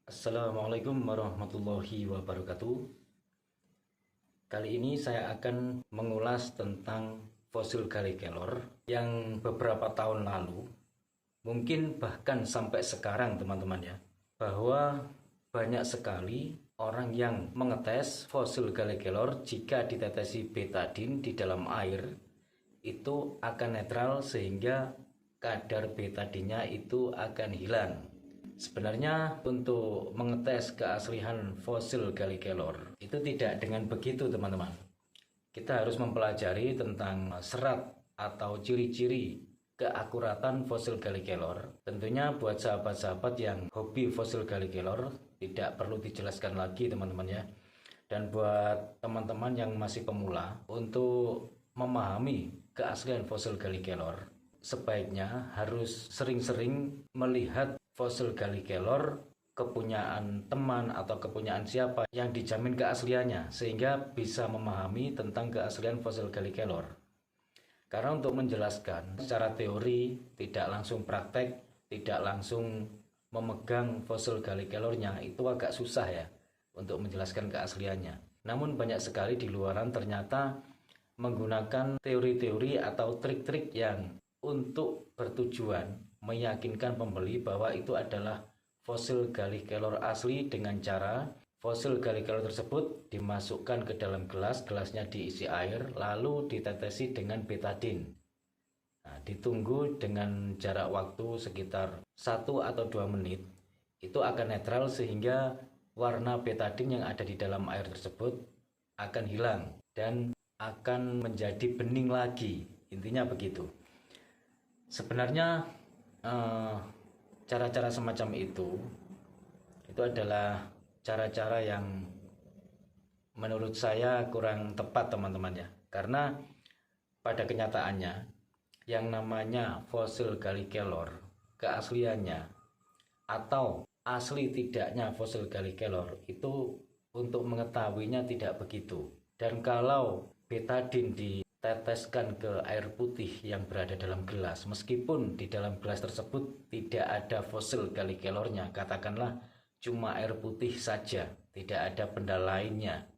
Assalamualaikum warahmatullahi wabarakatuh. Kali ini saya akan mengulas tentang fosil Galli Kelor yang beberapa tahun lalu, mungkin bahkan sampai sekarang teman-teman ya, bahwa banyak sekali orang yang mengetes fosil Galli Kelor jika ditetesi betadine di dalam air itu akan netral sehingga kadar betadinnya itu akan hilang. Sebenarnya untuk mengetes keaslian fosil Galli Kelor itu tidak dengan begitu teman-teman. Kita harus mempelajari tentang serat atau ciri-ciri keakuratan fosil Galli Kelor. Tentunya buat sahabat-sahabat yang hobi fosil Galli Kelor tidak perlu dijelaskan lagi teman-teman ya. Dan buat teman-teman yang masih pemula, untuk memahami keaslian fosil Galli Kelor sebaiknya harus sering-sering melihat fosil Galli Kelor kepunyaan teman atau kepunyaan siapa yang dijamin keasliannya, sehingga bisa memahami tentang keaslian fosil Galli Kelor. Karena untuk menjelaskan secara teori, tidak langsung praktek, tidak langsung memegang fosil Galli Kelornya itu agak susah ya untuk menjelaskan keasliannya. Namun banyak sekali di luaran ternyata menggunakan teori-teori atau trik-trik yang untuk bertujuan meyakinkan pembeli bahwa itu adalah fosil Galli Kelor asli dengan cara fosil Galli Kelor tersebut dimasukkan ke dalam gelas, gelasnya diisi air, lalu ditetesi dengan betadine. Nah, ditunggu dengan jarak waktu sekitar 1 atau 2 menit, itu akan netral sehingga warna betadine yang ada di dalam air tersebut akan hilang dan akan menjadi bening lagi. Intinya begitu. Sebenarnya cara-cara semacam itu adalah cara-cara yang menurut saya kurang tepat teman-teman ya. Karena pada kenyataannya yang namanya fosil Galli Kelor, keasliannya atau asli tidaknya fosil Galli Kelor itu untuk mengetahuinya tidak begitu. Dan kalau betadine diteteskan ke air putih yang berada dalam gelas, meskipun di dalam gelas tersebut tidak ada fosil Galli Kelornya, katakanlah cuma air putih saja, tidak ada benda lainnya,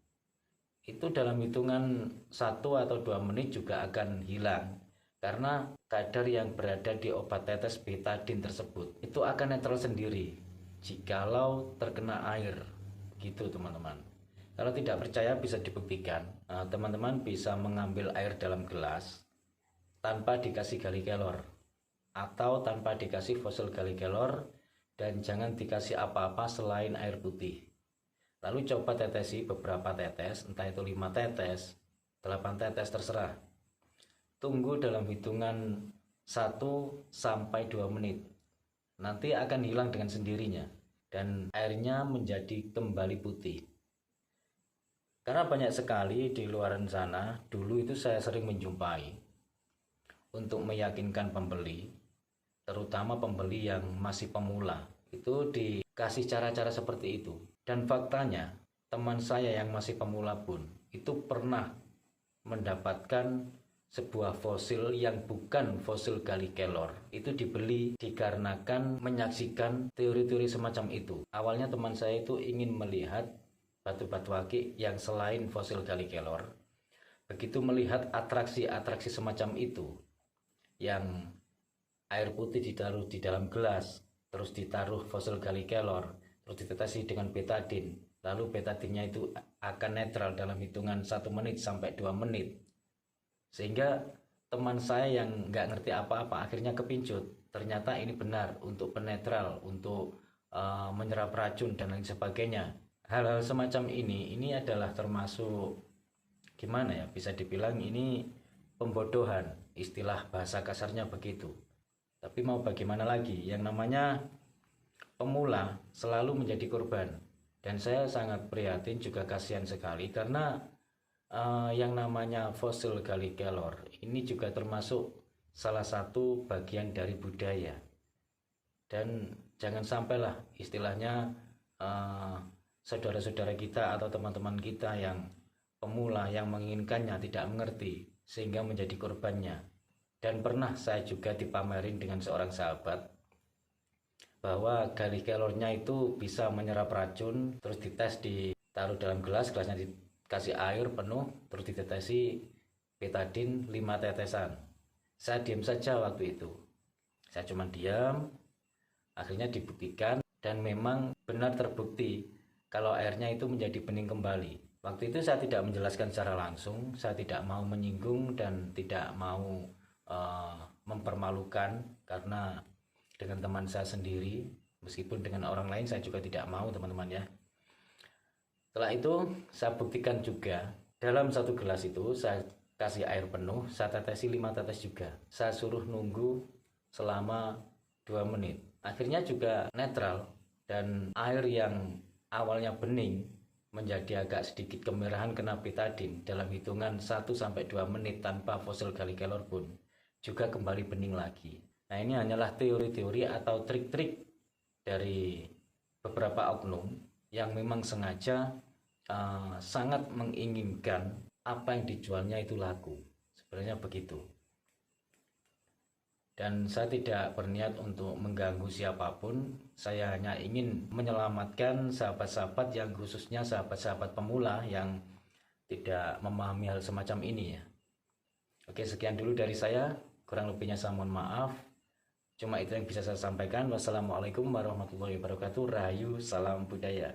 itu dalam hitungan 1 atau 2 menit juga akan hilang. Karena kadar yang berada di obat tetes betadine tersebut itu akan netral sendiri jikalau terkena air. Gitu teman-teman. Kalau tidak percaya bisa dibuktikan. Teman-teman bisa mengambil air dalam gelas tanpa dikasih Galli Kelor atau tanpa dikasih fosil Galli Kelor, dan jangan dikasih apa-apa selain air putih. Lalu coba tetesi beberapa tetes, entah itu 5 tetes, 8 tetes, terserah. Tunggu dalam hitungan 1 sampai 2 menit. Nanti akan hilang dengan sendirinya dan airnya menjadi kembali putih. Karena banyak sekali di luaran sana, dulu itu saya sering menjumpai untuk meyakinkan pembeli, terutama pembeli yang masih pemula, itu dikasih cara-cara seperti itu. Dan faktanya, teman saya yang masih pemula pun itu pernah mendapatkan sebuah fosil yang bukan fosil Galli Kelor. Itu dibeli dikarenakan menyaksikan teori-teori semacam itu. Awalnya teman saya itu ingin melihat batu-batu akik yang selain fosil Galli Kelor. Begitu melihat atraksi-atraksi semacam itu, yang air putih ditaruh di dalam gelas, terus ditaruh fosil Galli Kelor, terus ditetesi dengan betadine, lalu betadinnya itu akan netral dalam hitungan 1 menit sampai 2 menit. Sehingga teman saya yang nggak ngerti apa-apa akhirnya kepincut. Ternyata ini benar untuk penetral, untuk menyerap racun dan lain sebagainya. Hal-hal semacam ini adalah termasuk, gimana ya, bisa dibilang ini pembodohan, istilah bahasa kasarnya begitu. Tapi mau bagaimana lagi, yang namanya pemula selalu menjadi korban. Dan saya sangat prihatin juga kasihan sekali karena yang namanya fosil Galli Kelor ini juga termasuk salah satu bagian dari budaya. Dan jangan sampailah istilahnya saudara-saudara kita atau teman-teman kita yang pemula yang menginginkannya tidak mengerti sehingga menjadi korbannya. Dan pernah saya juga dipamerin dengan seorang sahabat bahwa Gallic Calor-nya itu bisa menyerap racun, terus dites, ditaruh dalam gelas, gelasnya dikasih air penuh, terus ditetesi betadine 5 tetesan. Saya diam saja waktu itu. Saya cuma diam, akhirnya dibuktikan dan memang benar terbukti kalau airnya itu menjadi bening kembali. Waktu itu saya tidak menjelaskan secara langsung, saya tidak mau menyinggung dan tidak mau mempermalukan, karena dengan teman saya sendiri, meskipun dengan orang lain saya juga tidak mau, teman-teman ya. Setelah itu saya buktikan juga, dalam satu gelas itu saya kasih air penuh, saya tetesi 5 tetes juga. Saya suruh nunggu selama 2 menit. Akhirnya juga netral, dan air yang awalnya bening menjadi agak sedikit kemerahan kena betadine dalam hitungan 1-2 menit tanpa fosil Gallic Calor pun juga kembali bening lagi. Nah, ini hanyalah teori-teori atau trik-trik dari beberapa oknum yang memang sengaja sangat menginginkan apa yang dijualnya itu laku. Sebenarnya begitu. Dan saya tidak berniat untuk mengganggu siapapun. Saya hanya ingin menyelamatkan sahabat-sahabat yang khususnya sahabat-sahabat pemula yang tidak memahami hal semacam ini ya. Oke, sekian dulu dari saya. Kurang lebihnya saya mohon maaf. Cuma itu yang bisa saya sampaikan. Wassalamualaikum warahmatullahi wabarakatuh. Rahayu, salam budaya.